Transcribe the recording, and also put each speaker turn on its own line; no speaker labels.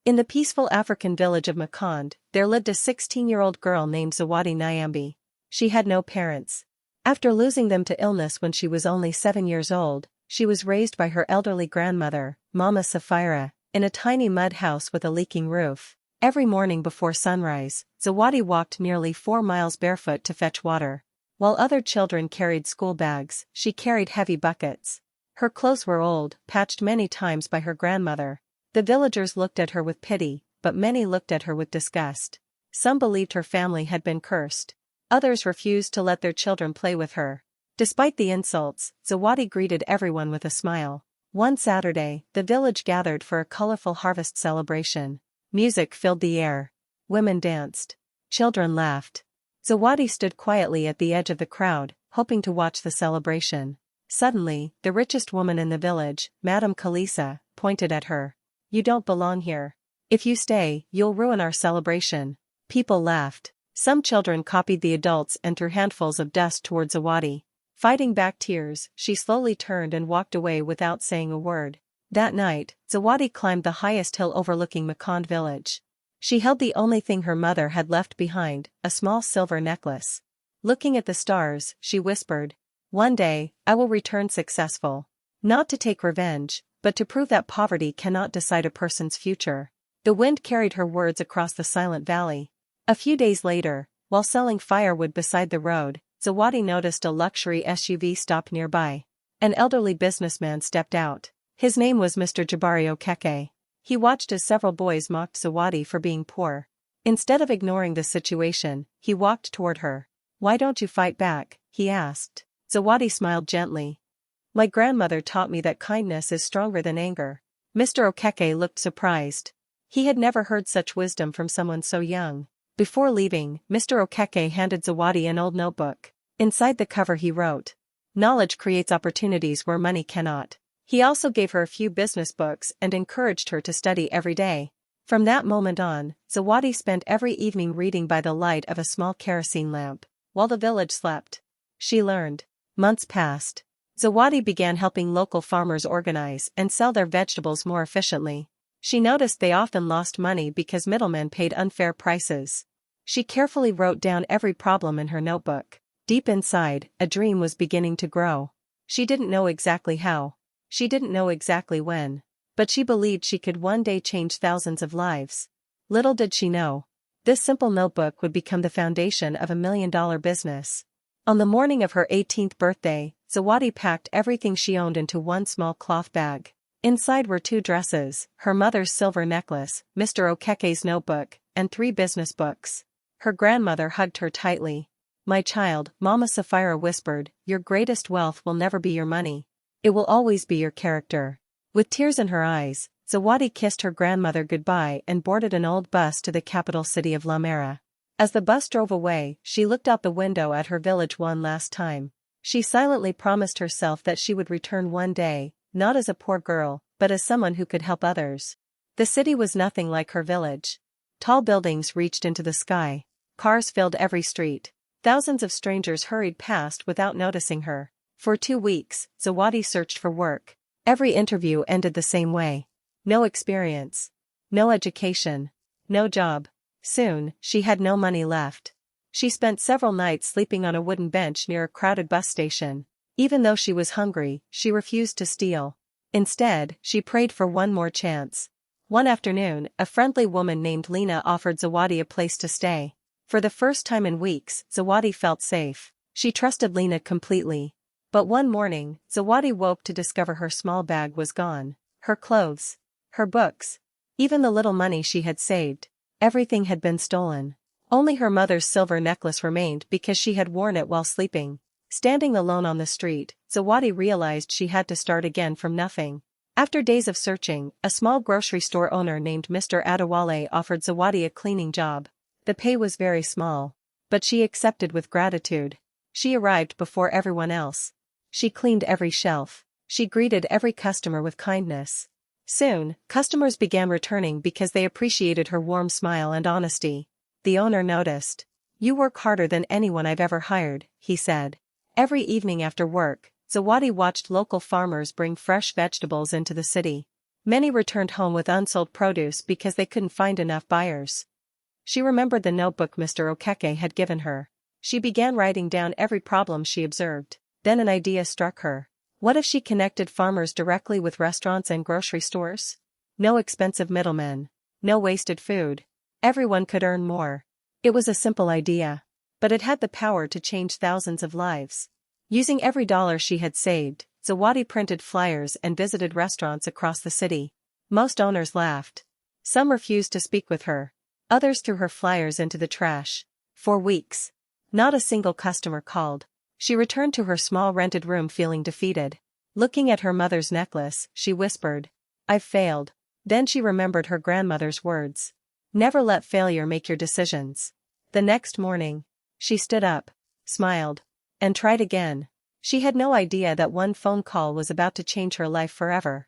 In the peaceful African village of Makand, there lived a 16-year-old girl named Zawadi Nyambi. She had no parents. After losing them to illness when she was only 7 years old, she was raised by her elderly grandmother, Mama Safira, in a tiny mud house with a leaking roof. Every morning before sunrise, Zawadi walked nearly 4 miles barefoot to fetch water. While other children carried school bags, she carried heavy buckets. Her clothes were old, patched many times by her grandmother. The villagers looked at her with pity, but many looked at her with disgust. Some believed her family had been cursed. Others refused to let their children play with her. Despite the insults, Zawadi greeted everyone with a smile. One Saturday, the village gathered for a colorful harvest celebration. Music filled the air. Women danced. Children laughed. Zawadi stood quietly at the edge of the crowd, hoping to watch the celebration. Suddenly, the richest woman in the village, Madame Kalisa, pointed at her. "You don't belong here. If you stay, you'll ruin our celebration." People laughed. Some children copied the adults and threw handfuls of dust toward Zawadi. Fighting back tears, she slowly turned and walked away without saying a word. That night, Zawadi climbed the highest hill overlooking Makand village. She held the only thing her mother had left behind, a small silver necklace. Looking at the stars, she whispered, "One day, I will return successful. Not to take revenge, but to prove that poverty cannot decide a person's future." The wind carried her words across the silent valley. A few days later, while selling firewood beside the road, Zawadi noticed a luxury SUV stop nearby. An elderly businessman stepped out. His name was Mr. Jabari Okeke. He watched as several boys mocked Zawadi for being poor. Instead of ignoring the situation, he walked toward her. "Why don't you fight back?" he asked. Zawadi smiled gently. "My grandmother taught me that kindness is stronger than anger." Mr. Okeke looked surprised. He had never heard such wisdom from someone so young. Before leaving, Mr. Okeke handed Zawadi an old notebook. Inside the cover he wrote, "Knowledge creates opportunities where money cannot." He also gave her a few business books and encouraged her to study every day. From that moment on, Zawadi spent every evening reading by the light of a small kerosene lamp, while the village slept. She learned. Months passed. Zawadi began helping local farmers organize and sell their vegetables more efficiently. She noticed they often lost money because middlemen paid unfair prices. She carefully wrote down every problem in her notebook. Deep inside, a dream was beginning to grow. She didn't know exactly how. She didn't know exactly when. But she believed she could one day change thousands of lives. Little did she know. This simple notebook would become the foundation of a $1 million business. On the morning of her 18th birthday, Zawadi packed everything she owned into one small cloth bag. Inside were 2 dresses, her mother's silver necklace, Mr. Okeke's notebook, and 3 business books. Her grandmother hugged her tightly. "My child," Mama Safira whispered, "your greatest wealth will never be your money. It will always be your character." With tears in her eyes, Zawadi kissed her grandmother goodbye and boarded an old bus to the capital city of Lamera. As the bus drove away, she looked out the window at her village one last time. She silently promised herself that she would return one day, not as a poor girl, but as someone who could help others. The city was nothing like her village. Tall buildings reached into the sky. Cars filled every street. Thousands of strangers hurried past without noticing her. For 2 weeks, Zawadi searched for work. Every interview ended the same way. No experience. No education. No job. Soon, she had no money left. She spent several nights sleeping on a wooden bench near a crowded bus station. Even though she was hungry, she refused to steal. Instead, she prayed for one more chance. One afternoon, a friendly woman named Lena offered Zawadi a place to stay. For the first time in weeks, Zawadi felt safe. She trusted Lena completely. But one morning, Zawadi woke to discover her small bag was gone. Her clothes. Her books. Even the little money she had saved. Everything had been stolen. Only her mother's silver necklace remained because she had worn it while sleeping. Standing alone on the street, Zawadi realized she had to start again from nothing. After days of searching, a small grocery store owner named Mr. Adewale offered Zawadi a cleaning job. The pay was very small. But she accepted with gratitude. She arrived before everyone else. She cleaned every shelf. She greeted every customer with kindness. Soon, customers began returning because they appreciated her warm smile and honesty. The owner noticed. "You work harder than anyone I've ever hired," he said. Every evening after work, Zawadi watched local farmers bring fresh vegetables into the city. Many returned home with unsold produce because they couldn't find enough buyers. She remembered the notebook Mr. Okeke had given her. She began writing down every problem she observed. Then an idea struck her. What if she connected farmers directly with restaurants and grocery stores? No expensive middlemen. No wasted food. Everyone could earn more. It was a simple idea. But it had the power to change thousands of lives. Using every dollar she had saved, Zawadi printed flyers and visited restaurants across the city. Most owners laughed. Some refused to speak with her. Others threw her flyers into the trash. For weeks, not a single customer called. She returned to her small rented room feeling defeated. Looking at her mother's necklace, she whispered, "I've failed." Then she remembered her grandmother's words. Never let failure make your decisions. The next morning, she stood up, smiled, and tried again. She had no idea that one phone call was about to change her life forever.